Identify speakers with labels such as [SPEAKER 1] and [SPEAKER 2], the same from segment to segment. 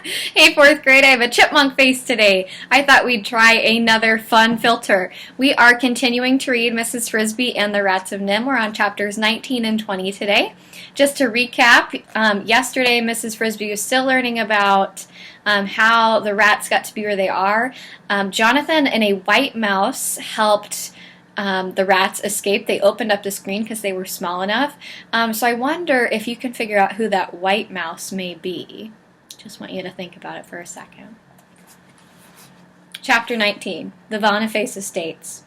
[SPEAKER 1] Hey, fourth grade, I have a chipmunk face today. I thought we'd try another fun filter. We are continuing to read Mrs. Frisby and the Rats of NIMH. We're on chapters 19 and 20 today. Just to recap, yesterday Mrs. Frisby was still learning about how the rats got to be where they are. Jonathan and a white mouse helped the rats escape. They opened up the screen because they were small enough. So I wonder if you can figure out who that white mouse may be. Just want you to think about it for a second. Chapter 19, The Boniface Estates.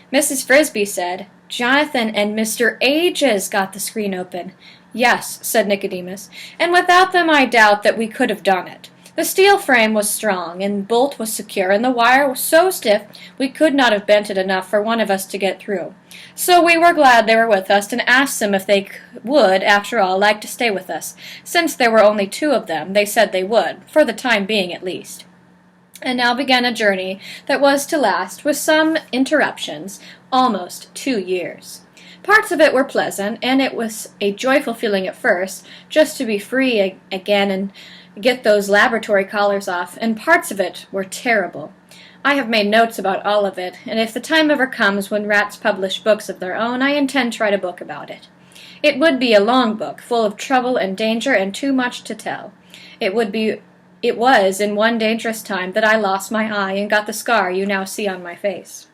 [SPEAKER 1] Mrs. Frisby said, "Jonathan and Mr. Ages got the screen open." "Yes," said Nicodemus, "and without them I doubt that we could have done it. The steel frame was strong, and bolt was secure, and the wire was so stiff we could not have bent it enough for one of us to get through. So we were glad they were with us, and asked them if they would, after all, like to stay with us. Since there were only two of them, they said they would, for the time being at least." And now began a journey that was to last, with some interruptions, almost 2 years. Parts of it were pleasant, and it was a joyful feeling at first, just to be free again and get those laboratory collars off, and parts of it were terrible. I have made notes about all of it, and if the time ever comes when rats publish books of their own, I intend to write a book about it. It would be a long book, full of trouble and danger and too much to tell. It was in one dangerous time that I lost my eye and got the scar you now see on my face.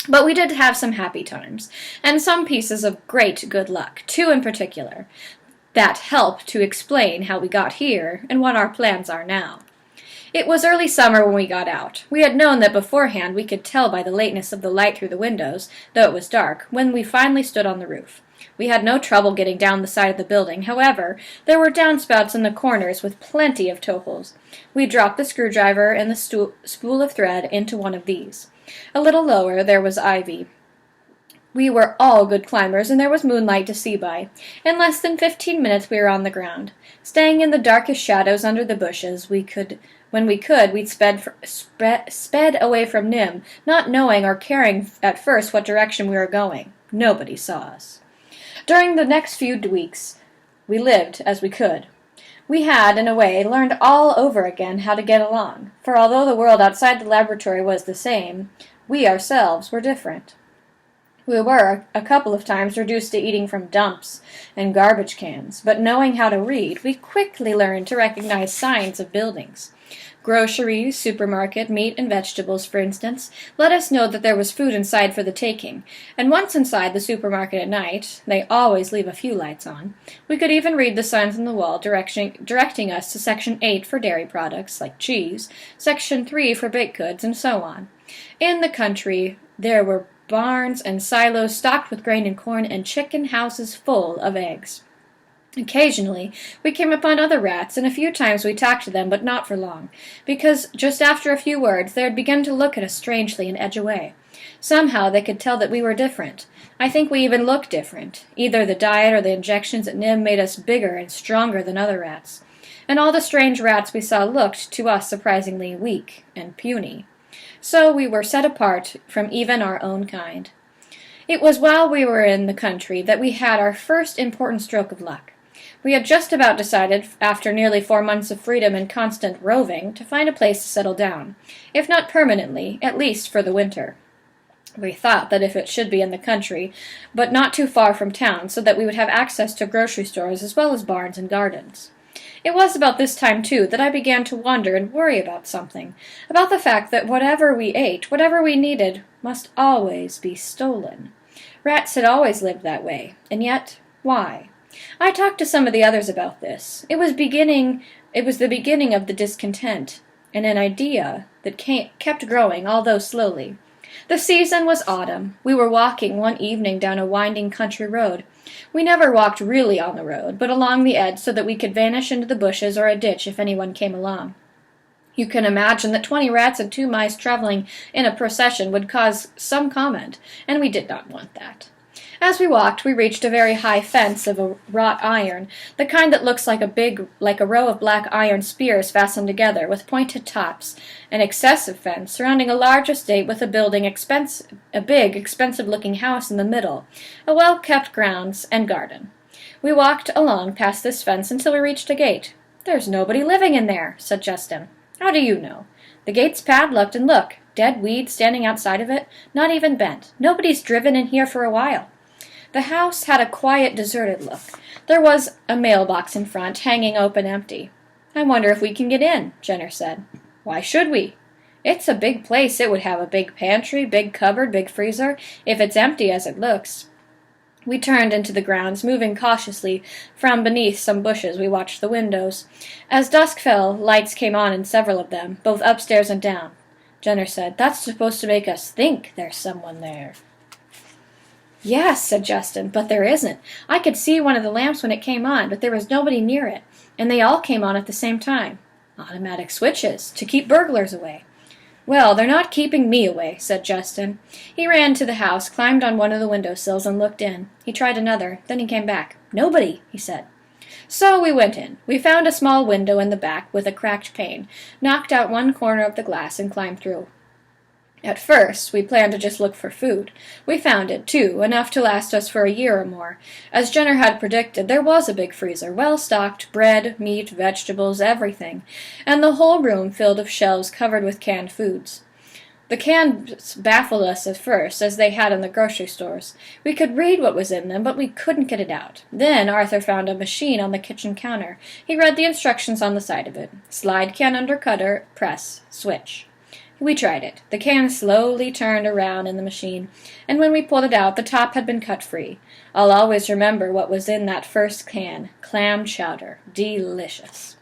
[SPEAKER 1] But we did have some happy times, and some pieces of great good luck, two in particular, that help to explain how we got here and what our plans are now. It was early summer when we got out. We had known that beforehand we could tell by the lateness of the light through the windows, though it was dark, when we finally stood on the roof. We had no trouble getting down the side of the building. However, there were downspouts in the corners with plenty of toe-holes. We dropped the screwdriver and the spool of thread into one of these. A little lower there was ivy. We were all good climbers, and there was moonlight to see by. In less than 15 minutes we were on the ground. Staying in the darkest shadows under the bushes, when we could, we'd sped away from NIMH, not knowing or caring at first what direction we were going. Nobody saw us. During the next few weeks, we lived as we could. We had, in a way, learned all over again how to get along, for although the world outside the laboratory was the same, we ourselves were different. We were, a couple of times, reduced to eating from dumps and garbage cans, but knowing how to read, we quickly learned to recognize signs of buildings. Groceries, supermarket, meat and vegetables, for instance, let us know that there was food inside for the taking, and once inside the supermarket at night, they always leave a few lights on, we could even read the signs on the wall directing us to Section 8 for dairy products, like cheese, Section 3 for baked goods, and so on. In the country, there were barns and silos stocked with grain and corn, and chicken houses full of eggs. Occasionally, we came upon other rats, and a few times we talked to them, but not for long, because just after a few words they would begin to look at us strangely and edge away. Somehow they could tell that we were different. I think we even looked different. Either the diet or the injections at NIMH made us bigger and stronger than other rats. And all the strange rats we saw looked, to us, surprisingly weak and puny. So we were set apart from even our own kind. It was while we were in the country that we had our first important stroke of luck. We had just about decided, after nearly 4 months of freedom and constant roving, to find a place to settle down, if not permanently, at least for the winter. We thought that if it should be in the country, but not too far from town, so that we would have access to grocery stores as well as barns and gardens. It was about this time, too, that I began to wonder and worry about something, about the fact that whatever we ate, whatever we needed, must always be stolen. Rats had always lived that way, and yet, why? I talked to some of the others about this. It was the beginning of the discontent, and an idea that kept growing, although slowly. The season was autumn. We were walking one evening down a winding country road. We never walked really on the road, but along the edge so that we could vanish into the bushes or a ditch if anyone came along. You can imagine that 20 rats and 2 mice traveling in a procession would cause some comment, and we did not want that. As we walked, we reached a very high fence of wrought iron, the kind that looks like a row of black iron spears fastened together, with pointed tops, an excessive fence surrounding a large estate with a big, expensive-looking house in the middle, a well-kept grounds and garden. We walked along past this fence until we reached a gate. "There's nobody living in there," said Justin. "How do you know?" "The gate's padlocked, and look, dead weeds standing outside of it, not even bent. Nobody's driven in here for a while." The house had a quiet, deserted look. There was a mailbox in front, hanging open empty. "I wonder if we can get in," Jenner said. "Why should we?" "It's a big place. It would have a big pantry, big cupboard, big freezer, if it's empty as it looks." We turned into the grounds, moving cautiously. From beneath some bushes we watched the windows. As dusk fell, lights came on in several of them, both upstairs and down. Jenner said, "That's supposed to make us think there's someone there." "Yes," said Justin, "but there isn't. I could see one of the lamps when it came on, but there was nobody near it, and they all came on at the same time. Automatic switches, to keep burglars away." "Well, they're not keeping me away," said Justin. He ran to the house, climbed on one of the windowsills, and looked in. He tried another. Then he came back. "Nobody," he said. So we went in. We found a small window in the back with a cracked pane, knocked out one corner of the glass, and climbed through. At first, we planned to just look for food. We found it, too, enough to last us for a year or more. As Jenner had predicted, there was a big freezer, well stocked, bread, meat, vegetables, everything, and the whole room filled with shelves covered with canned foods. The cans baffled us at first, as they had in the grocery stores. We could read what was in them, but we couldn't get it out. Then Arthur found a machine on the kitchen counter. He read the instructions on the side of it. Slide can under cutter, press, switch. We tried it. The can slowly turned around in the machine, and when we pulled it out, the top had been cut free. I'll always remember what was in that first can. Clam chowder. Delicious.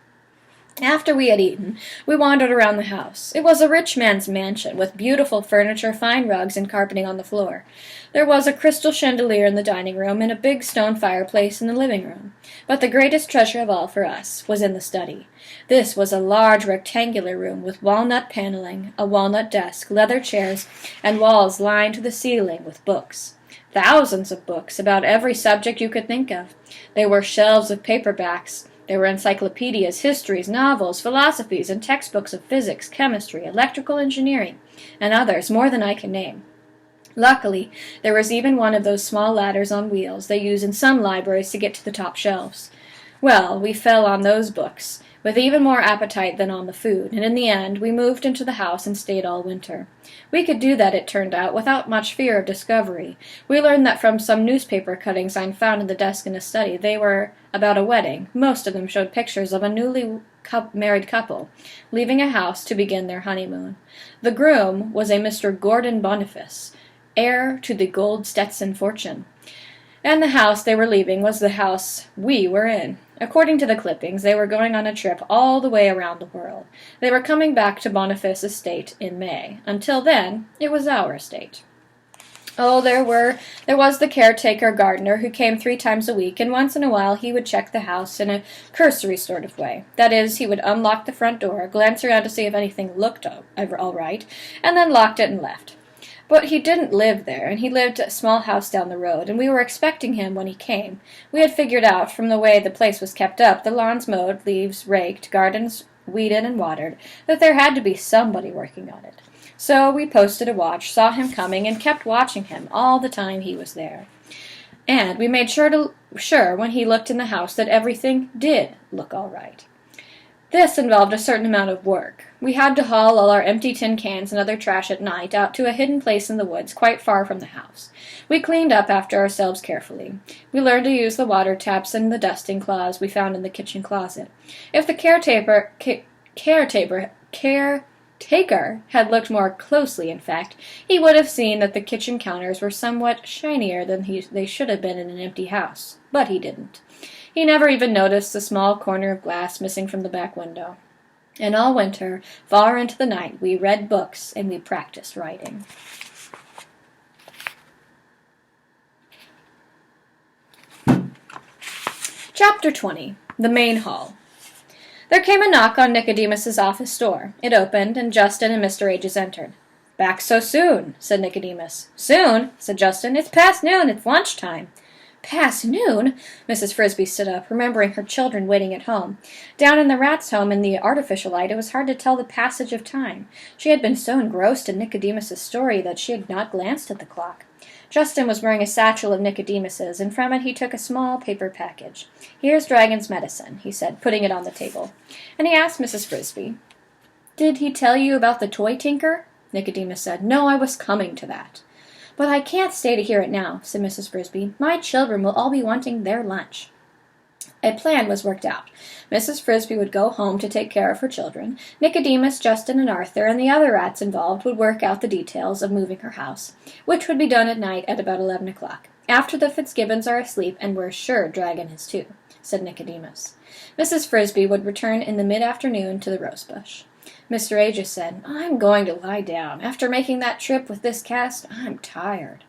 [SPEAKER 1] After we had eaten, we wandered around the house. It was a rich man's mansion, with beautiful furniture, fine rugs, and carpeting on the floor. There was a crystal chandelier in the dining room and a big stone fireplace in the living room. But the greatest treasure of all for us was in the study. This was a large rectangular room with walnut paneling, a walnut desk, leather chairs, and walls lined to the ceiling with books. Thousands of books about every subject you could think of. There were shelves of paperbacks. There were encyclopedias, histories, novels, philosophies, and textbooks of physics, chemistry, electrical engineering, and others, more than I can name. Luckily, there was even one of those small ladders on wheels they use in some libraries to get to the top shelves. Well, we fell on those books, with even more appetite than on the food, and in the end we moved into the house and stayed all winter. We could do that, it turned out, without much fear of discovery. We learned that from some newspaper cuttings I found in the desk in the study. They were about a wedding. Most of them showed pictures of a newly married couple leaving a house to begin their honeymoon. The groom was a Mr. Gordon Boniface, heir to the gold Stetson fortune. And the house they were leaving was the house we were in. According to the clippings, they were going on a trip all the way around the world. They were coming back to Boniface estate in May. Until then, it was our estate. Oh, there was the caretaker gardener who came 3 times a week, and once in a while he would check the house in a cursory sort of way. That is, he would unlock the front door, glance around to see if anything looked all right, and then locked it and left. But he didn't live there, and he lived at a small house down the road, and we were expecting him when he came. We had figured out, from the way the place was kept up, the lawns mowed, leaves raked, gardens weeded and watered, that there had to be somebody working on it. So we posted a watch, saw him coming, and kept watching him all the time he was there. And we made sure when he looked in the house that everything did look all right. This involved a certain amount of work. We had to haul all our empty tin cans and other trash at night out to a hidden place in the woods quite far from the house. We cleaned up after ourselves carefully. We learned to use the water taps and the dusting cloths we found in the kitchen closet. If the caretaker had looked more closely, in fact, he would have seen that the kitchen counters were somewhat shinier than they should have been in an empty house. But he didn't. He never even noticed the small corner of glass missing from the back window. And all winter, far into the night, we read books and we practiced writing. Chapter 20. The Main Hall. There came a knock on Nicodemus's office door. It opened, and Justin and Mr. Ages entered. "Back so soon," said Nicodemus. "Soon?" said Justin. "It's past noon. It's lunchtime." "Past noon?" Mrs. Frisby stood up, remembering her children waiting at home. Down in the Rats' home in the artificial light, it was hard to tell the passage of time. She had been so engrossed in Nicodemus's story that she had not glanced at the clock. Justin was wearing a satchel of Nicodemus's, and from it he took a small paper package. "Here's Dragon's medicine," he said, putting it on the table. And he asked Mrs. Frisby, "Did he tell you about the toy tinker?" Nicodemus said, "No, I was coming to that." "But I can't stay to hear it now," said Mrs. Frisby. "My children will all be wanting their lunch." A plan was worked out. Mrs. Frisby would go home to take care of her children. Nicodemus, Justin, and Arthur, and the other rats involved would work out the details of moving her house, which would be done at night at about 11 o'clock, after the Fitzgibbons are asleep, and we're sure Dragon is too, said Nicodemus. Mrs. Frisby would return in the mid-afternoon to the rosebush. Mr. Aegis said, "I'm going to lie down. After making that trip with this cast, I'm tired."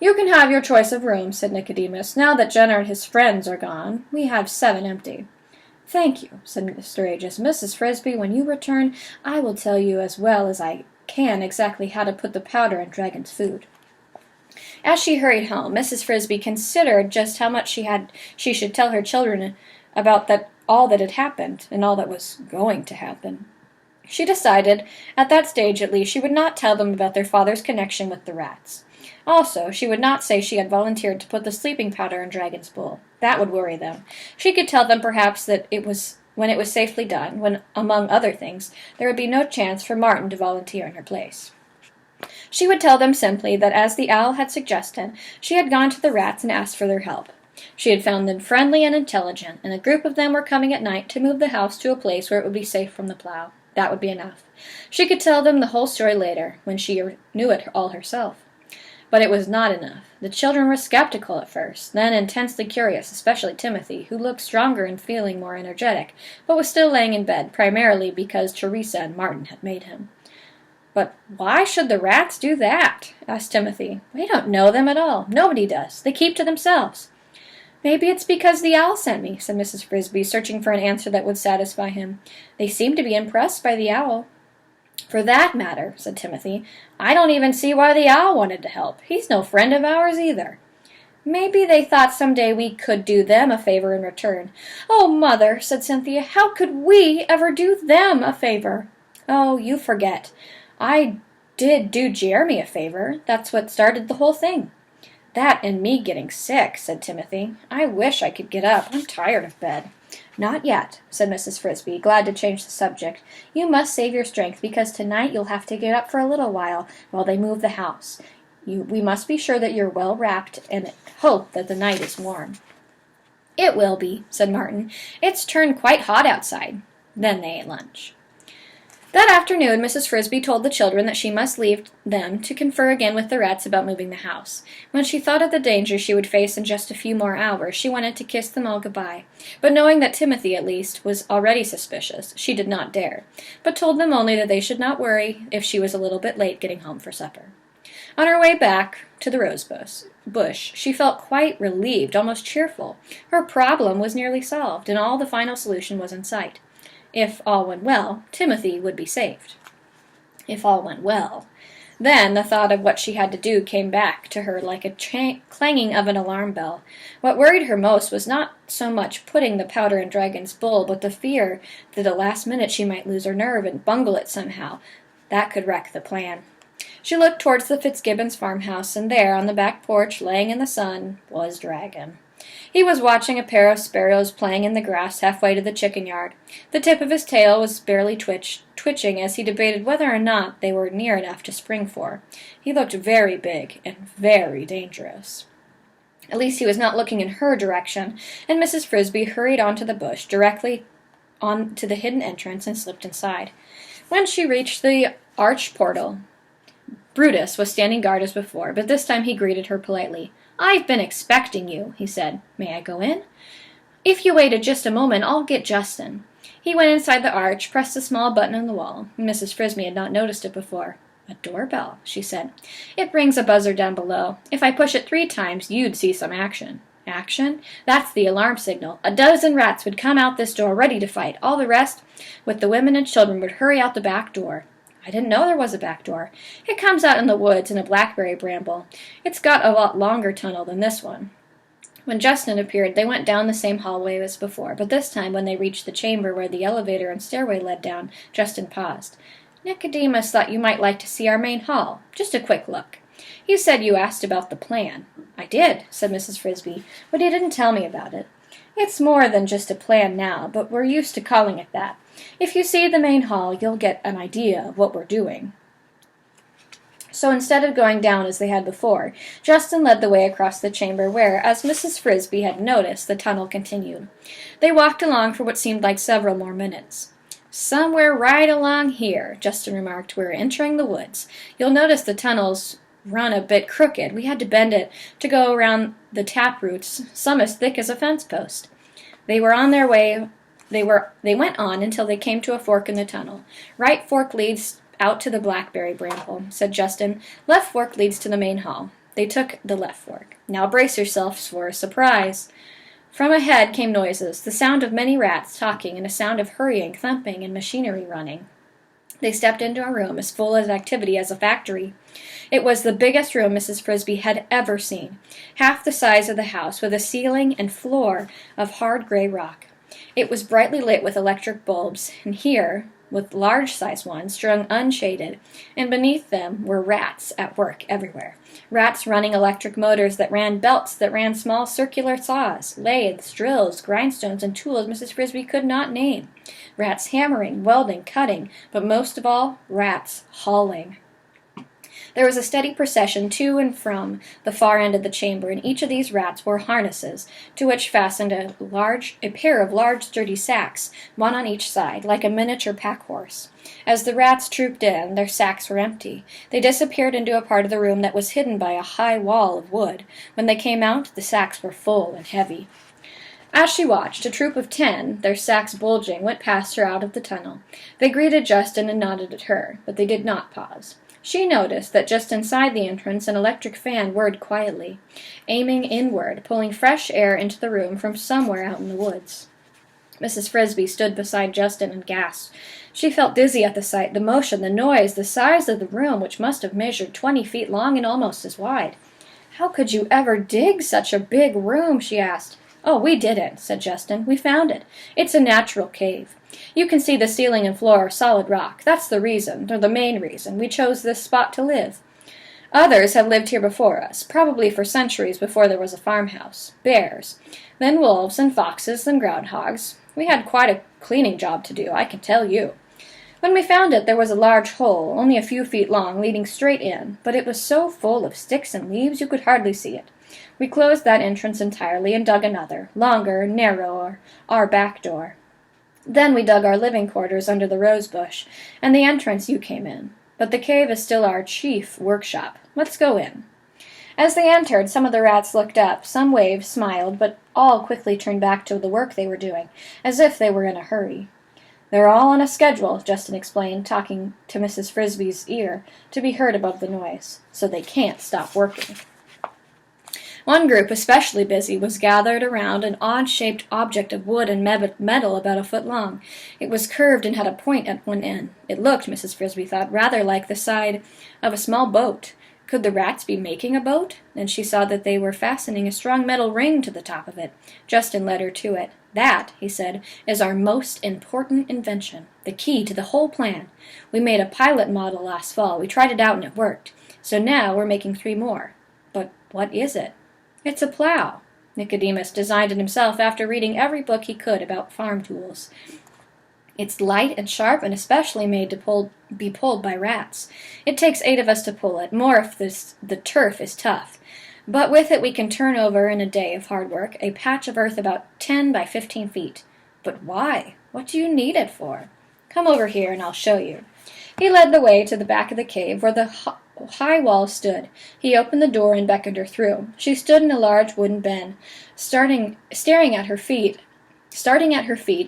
[SPEAKER 1] "You can have your choice of rooms," said Nicodemus. "Now that Jenner and his friends are gone, we have 7 empty." "Thank you," said Mr. Aegis. "Mrs. Frisby, when you return, I will tell you as well as I can exactly how to put the powder in Dragon's food." As she hurried home, Mrs. Frisby considered just how much she should tell her children about all that had happened, and all that was going to happen. She decided, at that stage at least, she would not tell them about their father's connection with the rats. Also, she would not say she had volunteered to put the sleeping powder in Dragon's bowl. That would worry them. She could tell them perhaps that when it was safely done, when, among other things, there would be no chance for Martin to volunteer in her place. She would tell them simply that, as the owl had suggested, she had gone to the rats and asked for their help. She had found them friendly and intelligent, and a group of them were coming at night to move the house to a place where it would be safe from the plow. That would be enough. She could tell them the whole story later, when she knew it all herself. But it was not enough. The children were skeptical at first, then intensely curious, especially Timothy, who looked stronger and feeling more energetic, but was still laying in bed, primarily because Teresa and Martin had made him. "But why should the rats do that?" asked Timothy. "We don't know them at all. Nobody does. They keep to themselves." "Maybe it's because the owl sent me," said Mrs. Frisby, searching for an answer that would satisfy him. "They seem to be impressed by the owl." "For that matter," said Timothy, "I don't even see why the owl wanted to help. He's no friend of ours either." "Maybe they thought some day we could do them a favor in return." "Oh, Mother," said Cynthia, "how could we ever do them a favor?" "Oh, you forget. I did do Jeremy a favor. That's what started the whole thing." "That and me getting sick," said Timothy. "I wish I could get up. I'm tired of bed." "Not yet," said Mrs. Frisby, glad to change the subject. "You must save your strength, because tonight you'll have to get up for a little while they move the house. We must be sure that you're well wrapped, and hope that the night is warm." "It will be," said Martin. "It's turned quite hot outside." Then they ate lunch. That afternoon, Mrs. Frisby told the children that she must leave them to confer again with the rats about moving the house. When she thought of the danger she would face in just a few more hours, she wanted to kiss them all goodbye. But knowing that Timothy, at least, was already suspicious, she did not dare, but told them only that they should not worry if she was a little bit late getting home for supper. On her way back to the rose-bush, she felt quite relieved, almost cheerful. Her problem was nearly solved, and all the final solution was in sight. If all went well, Timothy would be saved. If all went well. Then the thought of what she had to do came back to her like a clanging of an alarm bell. What worried her most was not so much putting the powder in Dragon's bowl, but the fear that at the last minute she might lose her nerve and bungle it somehow. That could wreck the plan. She looked towards the Fitzgibbons farmhouse, and there, on the back porch, laying in the sun, was Dragon. He was watching a pair of sparrows playing in the grass halfway to the chicken yard. The tip of his tail was barely twitching as he debated whether or not they were near enough to spring for. He looked very big and very dangerous. At least he was not looking in her direction, and Mrs. Frisby hurried on to the bush, directly on to the hidden entrance, and slipped inside. When she reached the arched portal, Brutus was standing guard as before, but this time he greeted her politely. "I've been expecting you," he said. "May I go in?" "If you waited just a moment, I'll get Justin." He went inside the arch, pressed a small button on the wall. Mrs. Frisby had not noticed it before. "A doorbell," she said. "It rings a buzzer down below. If I push it 3 times, you'd see some action." "Action? That's the alarm signal. A dozen rats would come out this door ready to fight. All the rest, with the women and children, would hurry out the back door." "I didn't know there was a back door." "It comes out in the woods in a blackberry bramble. It's got a lot longer tunnel than this one." When Justin appeared, they went down the same hallway as before, but this time, when they reached the chamber where the elevator and stairway led down, Justin paused. "Nicodemus thought you might like to see our main hall. Just a quick look." "He said you asked about the plan." "I did," said Mrs. Frisby, "but he didn't tell me about it. It's more than just a plan now, but we're used to calling it that. If you see the main hall, you'll get an idea of what we're doing." So instead of going down as they had before, Justin led the way across the chamber where, as Mrs. Frisby had noticed, the tunnel continued. They walked along for what seemed like several more minutes. "Somewhere right along here," Justin remarked. "We're entering the woods. You'll notice the tunnel's run a bit crooked. We had to bend it to go around the tap roots, some as thick as a fence post." They were on their way. They went on until they came to a fork in the tunnel. "Right fork leads out to the blackberry bramble," said Justin. "Left fork leads to the main hall." They took the left fork. "Now brace yourselves for a surprise." From ahead came noises, the sound of many rats talking and a sound of hurrying, thumping, and machinery running. They stepped into a room as full of activity as a factory. It was the biggest room Mrs. Frisby had ever seen, half the size of the house, with a ceiling and floor of hard gray rock. It was brightly lit with electric bulbs, and here, with large-sized ones, strung unshaded, and beneath them were rats at work everywhere. Rats running electric motors that ran belts that ran small circular saws, lathes, drills, grindstones, and tools Mrs. Frisby could not name. Rats hammering, welding, cutting, but most of all, rats hauling. There was a steady procession to and from the far end of the chamber, and each of these rats wore harnesses, to which fastened a pair of large sturdy sacks, one on each side, like a miniature pack-horse. As the rats trooped in, their sacks were empty. They disappeared into a part of the room that was hidden by a high wall of wood. When they came out, the sacks were full and heavy. As she watched, a troop of 10, their sacks bulging, went past her out of the tunnel. They greeted Justin and nodded at her, but they did not pause. She noticed that just inside the entrance an electric fan whirred quietly, aiming inward, pulling fresh air into the room from somewhere out in the woods. Mrs. Frisby stood beside Justin and gasped. She felt dizzy at the sight, the motion, the noise, the size of the room, which must have measured 20 feet long and almost as wide. "How could you ever dig such a big room?" she asked. "Oh, we didn't," said Justin. "We found it. It's a natural cave. You can see the ceiling and floor are solid rock. That's the reason, or the main reason, we chose this spot to live. Others have lived here before us, probably for centuries before there was a farmhouse. Bears, then wolves and foxes and groundhogs. We had quite a cleaning job to do, I can tell you. When we found it, there was a large hole, only a few feet long, leading straight in, but it was so full of sticks and leaves you could hardly see it. We closed that entrance entirely and dug another, longer, narrower, our back door. Then we dug our living quarters under the rose bush, and the entrance you came in. But the cave is still our chief workshop. Let's go in." As they entered, some of the rats looked up, some waved, smiled, but all quickly turned back to the work they were doing, as if they were in a hurry. "They're all on a schedule," Justin explained, talking to Mrs. Frisby's ear, to be heard above the noise, "so they can't stop working." One group, especially busy, was gathered around an odd-shaped object of wood and metal about a foot long. It was curved and had a point at one end. It looked, Mrs. Frisby thought, rather like the side of a small boat. Could the rats be making a boat? Then she saw that they were fastening a strong metal ring to the top of it. Justin led her to it. "That," he said, "is our most important invention, the key to the whole plan. We made a pilot model last fall. We tried it out and it worked. So now we're making 3 more. But what is it?" "It's a plow." Nicodemus designed it himself after reading every book he could about farm tools. "It's light and sharp and especially made to be pulled by rats. It takes 8 of us to pull it, more if the turf is tough. But with it we can turn over in a day of hard work a patch of earth about 10 by 15 feet. But why? What do you need it for? Come over here and I'll show you." He led the way to the back of the cave where the high wall stood. He opened the door and beckoned her through. She stood in a large wooden bin, starting at her feet,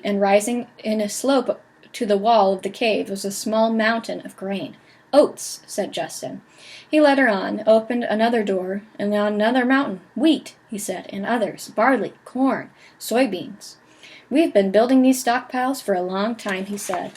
[SPEAKER 1] and rising in a slope to the wall of the cave was a small mountain of grain. "Oats," said Justin. He led her on, opened another door, and on another mountain. "Wheat," he said, and others, barley, corn, soybeans. "We've been building these stockpiles for a long time," he said.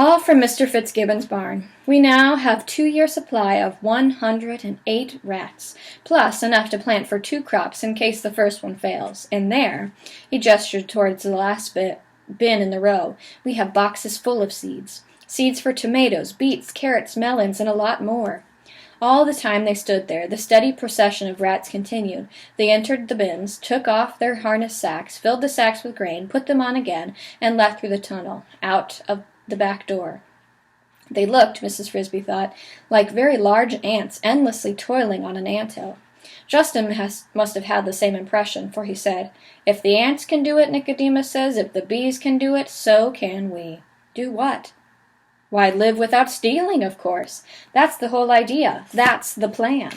[SPEAKER 1] All from Mr. Fitzgibbon's barn. We now have 2-year supply of 108 rats, plus enough to plant for 2 crops in case the first one fails. And there," he gestured towards the last bit bin in the row. We have boxes full of seeds. Seeds for tomatoes, beets, carrots, melons, and a lot more. All the time they stood there, the steady procession of rats continued. They entered the bins, took off their harness sacks, filled the sacks with grain, put them on again, and left through the tunnel, out of the back door. They looked, Mrs. Frisby thought, like very large ants endlessly toiling on an anthill. Justin must have had the same impression, for he said, "If the ants can do it," Nicodemus says, "if the bees can do it, so can we." "Do what?" "Why, live without stealing, of course. That's the whole idea. That's the plan."